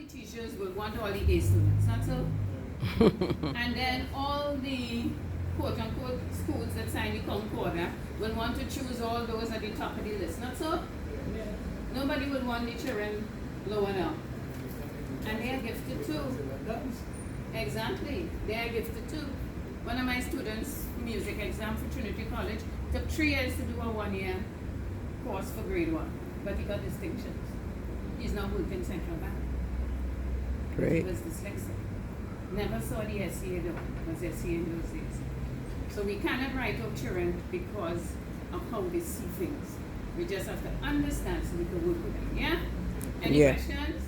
the teachers will want all the A students, not so? And then all the quote unquote schools that sign the Concordia will want to choose all those at the top of the list, not so? Nobody would want the children lower down. And they are gifted too. Exactly, they are gifted too. One of my students' music exam for Trinity College took 3 years to do a 1-year course for grade 1, but he got distinctions. He's now working Central Bank. Great. He was dyslexic. Never saw the SCA though, was SCA in those days. So we cannot write off children because of how they see things. We just have to understand so we can work with them, yeah? Any questions?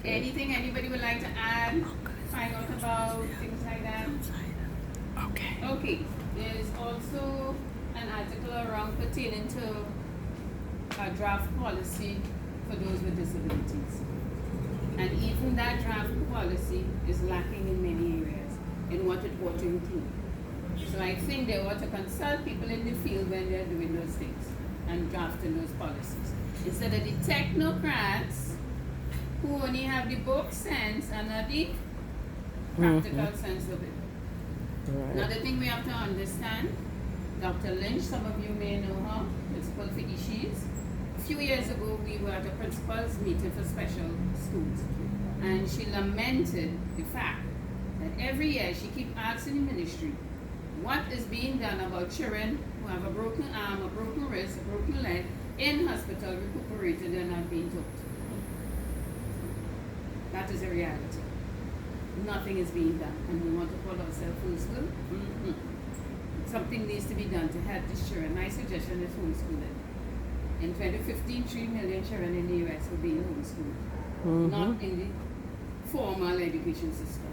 Anything anybody would like to add? Find out about things like that? Okay. Okay, there's also an article around pertaining to a draft policy for those with disabilities. And even that draft policy is lacking in many areas in what it ought to include. So I think they ought to consult people in the field when they're doing those things and drafting those policies. Instead of the technocrats who only have the book sense and not the practical sense of it. Right. Another thing we have to understand, Dr. Lynch, some of you may know her, principal for Ishi's. A few years ago, we were at a principal's meeting for special schools, and she lamented the fact that every year she keeps asking the ministry, what is being done about children who have a broken arm, a broken wrist, a broken leg, in hospital, recuperated and not being taught. That is a reality. Nothing is being done, and we want to call ourselves full school. Something needs to be done to help these children. My suggestion is homeschooling. In 2015, 3 million children in the US were being homeschooled, not in the formal education system.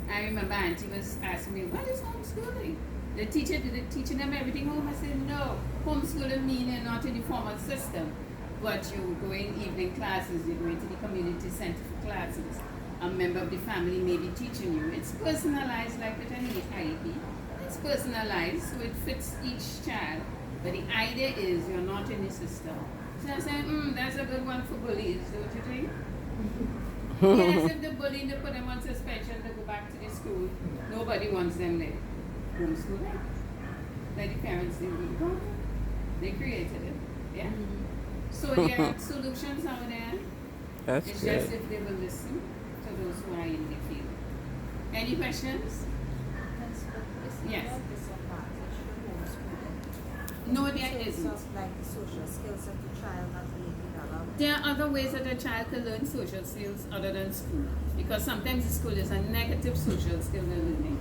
I remember Auntie was asking me, what is homeschooling? They're teaching them everything home. I said, no, homeschooling meaning not in the formal system, but you're going evening classes, you're going to the community center for classes. A member of the family may be teaching you. It's personalized like with any IEP. It's personalized, so it fits each child. But the idea is you're not in the system. So I said, that's a good one for bullies, don't you think? Yes, if the bully, they put them on suspension, they go back to the school. Nobody wants them there. Homeschooling. Like the parents didn't do. They created it. Yeah? So there are solutions out there. That's It's good. just if they will listen to those who are in the field. Any questions? Yes. No, there isn't. Like the social skills of the child not being developed. There are other ways that a child can learn social skills other than school. Because sometimes the school is a negative social skill they're learning.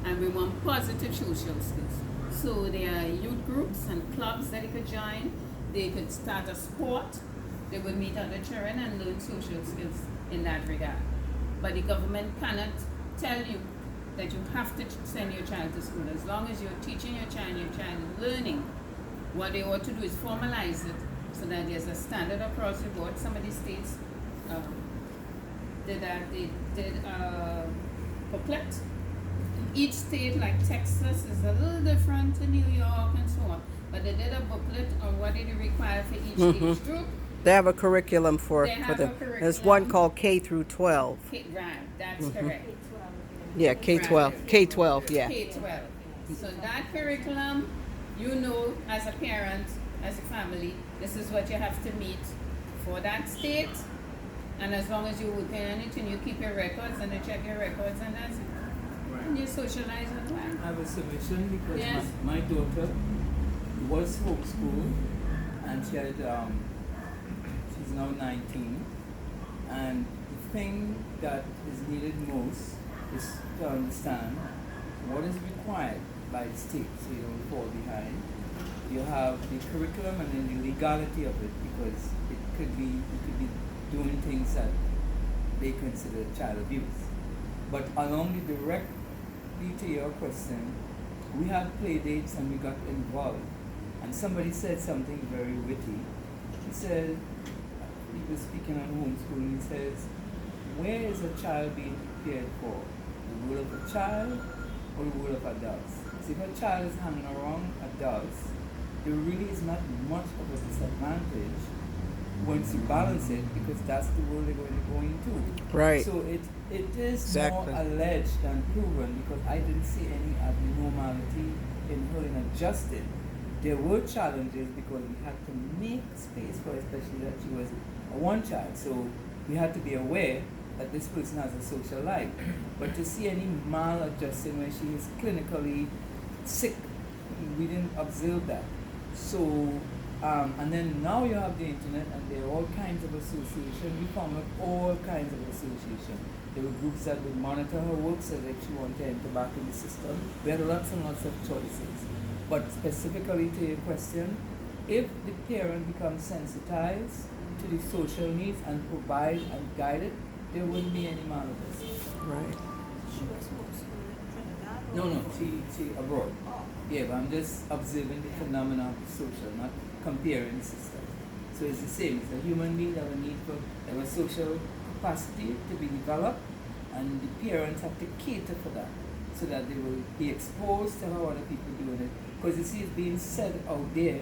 And we want positive social skills. So there are youth groups and clubs that they could join. They could start a sport. They would meet other children and learn social skills in that regard. But the government cannot tell you that you have to send your child to school. As long as you're teaching your child is learning, what they ought to do is formalize it so that there's a standard across the board. Some of the states did that. They did a booklet. Each state, like Texas, is a little different to New York and so on. But they did a booklet on what it require for each age group. They have a curriculum for They have them. a curriculum. There's one called K through 12. Right, that's correct. Yeah, K-12. K-12, yeah. K-12. So that curriculum, you know, as a parent, as a family, this is what you have to meet for that state. And as long as you're working on it and you keep your records and you check your records and that's it. And you socialize as well. I have a submission because Yes. my daughter was homeschooled and she had she's now 19, and the thing that is needed most is to understand what is required by the state so you don't fall behind. You have the curriculum and then the legality of it, because you could be doing things that they consider child abuse. But along the directly to your question, we had play dates and we got involved. And somebody said something very witty. He said, he was speaking on homeschooling, he says, where is a child being prepared for? The will of a child or the will of adults? So if a child is hanging around adults, there really is not much of a disadvantage once you balance it, because that's the world they're going to go into. Right. So it is Exactly. more alleged than proven, because I didn't see any abnormality in her in adjusting. There were challenges because we had to make space for her, especially that she was a one child. So we had to be aware that this person has a social life. But to see any maladjusting when she is clinically sick, we didn't observe that. So, and then now you have the internet and there are all kinds of association. We found out all kinds of association. There were groups that would monitor her work so that if she wanted to enter back in the system. We had lots and lots of choices. But specifically to your question, if the parent becomes sensitized to the social needs and provide and guide it, there wouldn't be any maladjustment. Right. She was homeschooled in Trinidad? No, no, she abroad. Oh. Yeah, but I'm just observing the phenomena of the social, not comparing the system. So it's the same. It's a human being that have a need for a social capacity to be developed, and the parents have to cater for that so that they will be exposed to how other people doing it. Because you see, it's being said out there,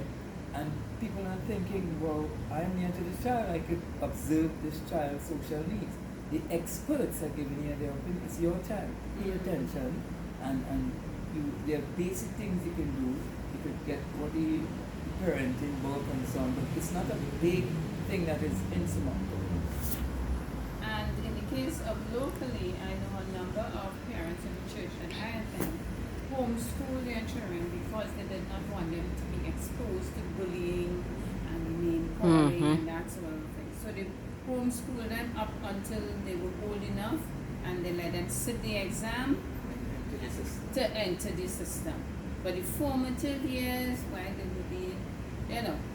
and people are thinking, well, I'm near to this child, I could observe this child's social needs. The experts are giving you their opinion. It's your child. Pay attention, and there are basic things you can do. You could get what the parenting book and so on, but it's not a big thing that is insurmountable. And in the case of locally, I know a number of parents in the church that I attend homeschool their children because they did not want them to be exposed to bullying and name calling and that sort of thing. So they homeschool them up until they were old enough, and they let them sit the exam to enter the system. But the formative years, where they will be,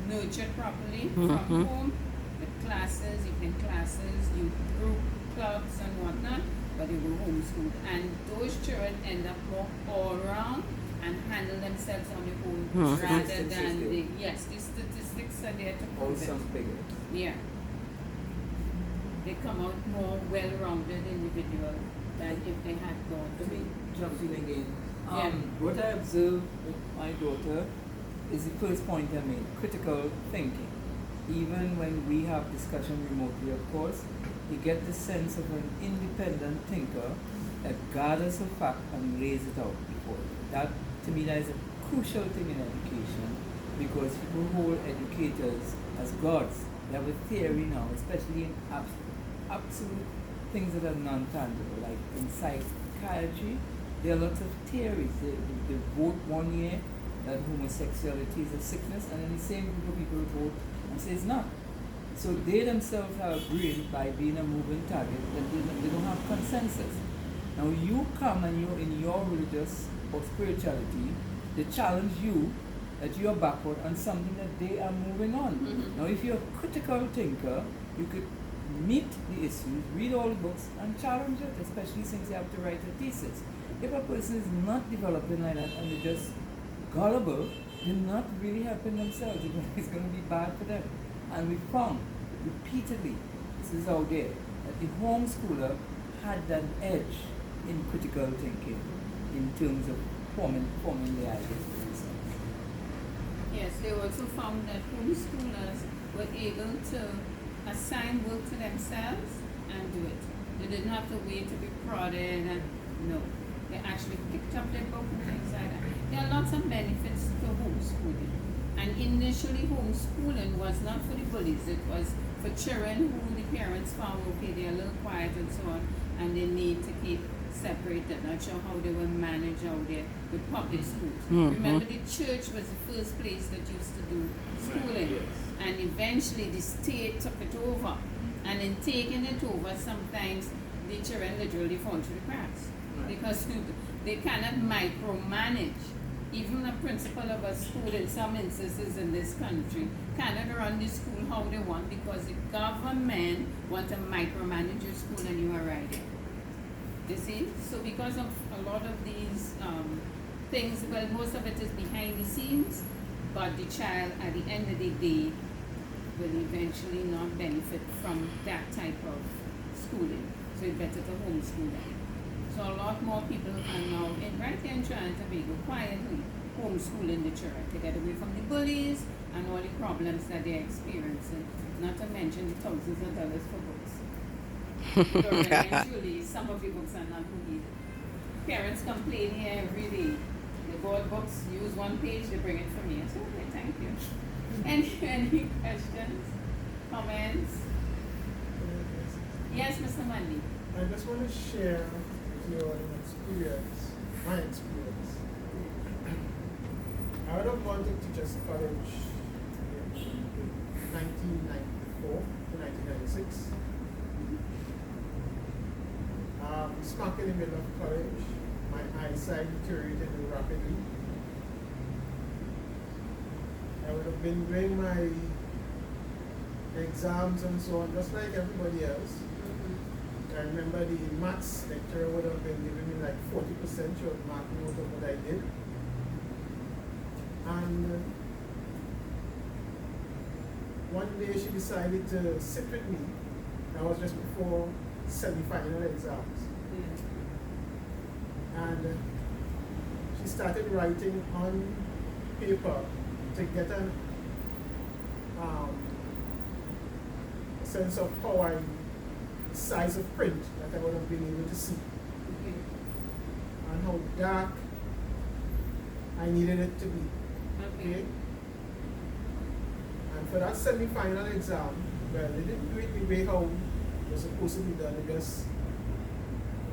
nurtured properly from home, with classes, evening classes, youth group clubs and whatnot, but they were homeschooled. And those children end up more all around and handle themselves on their own rather Statistics than is the, yes, the statistics are there to All prove it. sounds bigger. Yeah. They come out more well-rounded individual than if they had gone Let me to. jump in again. Yeah. What I observed with my daughter is the first point I made, critical thinking. Even when we have discussion remotely, of course, you get the sense of an independent thinker that gathers a fact and lays it out before you. That, to me, that is a crucial thing in education, because people hold educators as gods. They have a theory now, especially in absolute things that are non-tangible, like in psychiatry. There are lots of theories. They vote one year that homosexuality is a sickness, and then the same group of people vote and say it's not. So they themselves have agreed by being a moving target that they don't have consensus. Now you come and you're in your religious or spirituality, they challenge you that you are backward on something that they are moving on. Now if you're a critical thinker, you could meet the issues, read all the books, and challenge it, especially since you have to write a thesis. If a person is not developing like that and they're just gullible, they're not really helping themselves. It's going to be bad for them. And we found repeatedly, this is out there, that the homeschooler had an edge in critical thinking in terms of forming their ideas for themselves. Yes, they also found that homeschoolers were able to assign work to themselves and do it. They didn't have to wait to be prodded and no. They actually picked up their book and things like that. There are lots of benefits to homeschooling. And initially homeschooling was not for the bullies, it was for children who the parents found okay, they're a little quiet and so on, and they need to keep separated. Not sure how they were managed out there with public schools. Remember, the church was the first place that used to do schooling, and eventually the state took it over. And in taking it over, sometimes the children literally fall through the cracks because they cannot micromanage. Even a principal of a school in some instances in this country cannot run the school how they want because the government want to micromanage your school and you are right there. You see? So because of a lot of these things, well, most of it is behind the scenes, but the child at the end of the day will eventually not benefit from that type of schooling. So it's better to homeschool them. So a lot more people are now right here in Trinidad and Tobago quietly homeschooling the children to get away from the bullies and all the problems that they're experiencing, not to mention the thousands of dollars for books. So eventually, some of the books are not needed. Parents complain here every day. They bought books, use one page, they bring it for me. I said, okay, thank you. Any questions, comments? Yes, Mr. Mundy. I just want to share with you an experience, my experience. I would have gone to Teachers College in 1994 to 1996. Smack in the middle of college, my eyesight deteriorated rapidly. I would have been doing my exams and so on, just like everybody else. I remember the maths lecturer would have been giving me like 40%. She would mark note of what I did. And one day she decided to sit with me. That was just before semi-final exams. And she started writing on paper to get an sense of how size of print that I would have been able to see, and how dark I needed it to be. Okay? And for that semi-final exam, well, they didn't do it the way how it was supposed to be done. They just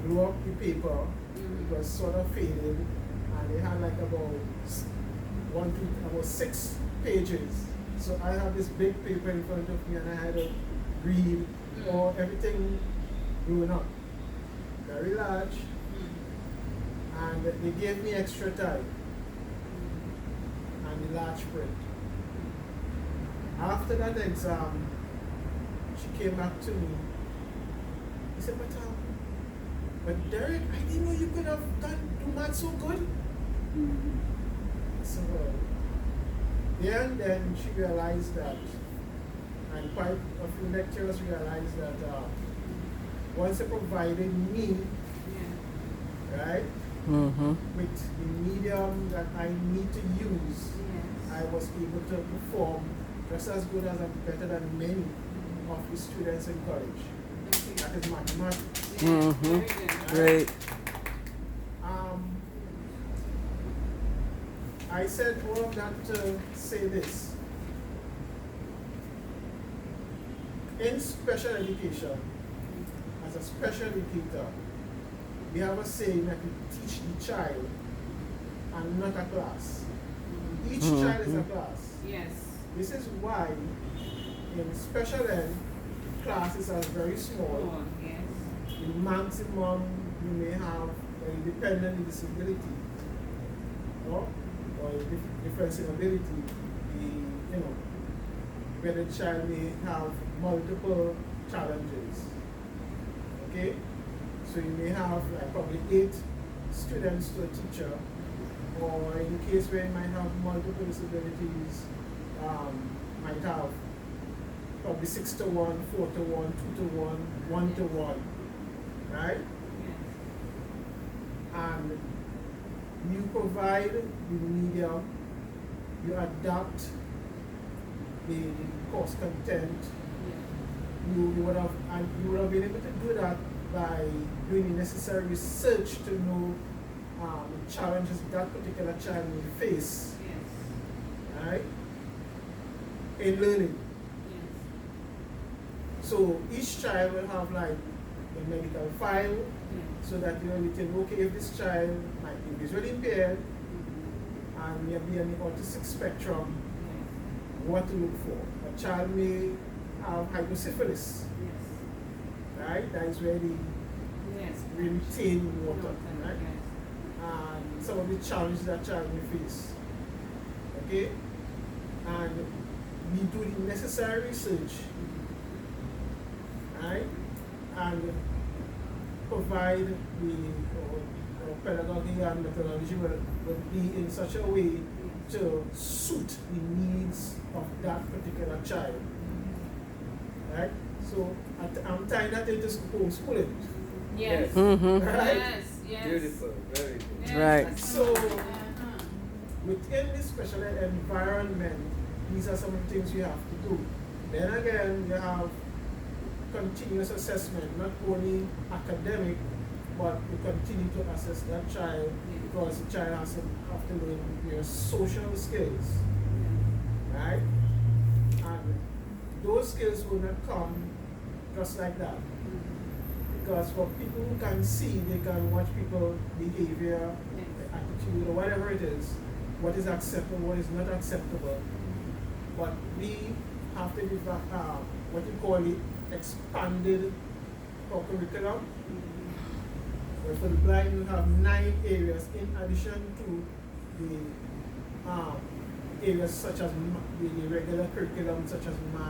blew up the paper. It was sort of faded, and they had like about 6 pages. So I have this big paper in front of me, and I had to read or everything grown up, very large, and they gave me extra time and the large print. After that exam, she came back to me. She said, but Derek, I didn't know you could have do math so good. So there and then she realized that, and quite a few lecturers realized that once they provided me, right, with the medium that I need to use, I was able to perform just as good as and better than many of the students in college. That is mathematics. Great. I said all of that to say this. In special education, as a special educator, we have a saying that we teach the child and not a class. Each child is a class. Yes. This is why in special ed, classes are very small. Oh, yes. The maximum you may have a dependent disability or difference in ability, where the child may have multiple challenges. Okay? So you may have like probably 8 students to a teacher, or in case where you might have multiple disabilities, might have probably 6 to 1, 4 to 1, 2 to 1, 1 to 1, right? And you provide the medium, you adapt the course content. You would have been able to do that by doing the necessary research to know the challenges that particular child may face, right? In learning. So each child will have like a medical file, so that you can, okay, if this child might be visually impaired and maybe on the autistic spectrum, what to look for. A child may have hydrocephalus, right? That is where they retain water, right? And some of the challenges that child may face. Okay? And we do the necessary research, right? And provide the pedagogy and methodology will be in such a way to suit the needs of that particular child. Right? So I'm tying that into homeschooling. Yes. Right? Yes. Beautiful, very good. Yes. Right. So within this special ed environment, these are some of the things we have to do. Then again, you have continuous assessment, not only academic, but you continue to assess that child because the child has to have to learn your social skills, right? And those skills will not come just like that. Because for people who can see, they can watch people behavior, attitude, or whatever it is, what is acceptable, what is not acceptable. But we have to give what you call it expanded curriculum. But for the blind, you have 9 areas in addition to the areas such as the regular curriculum, such as math,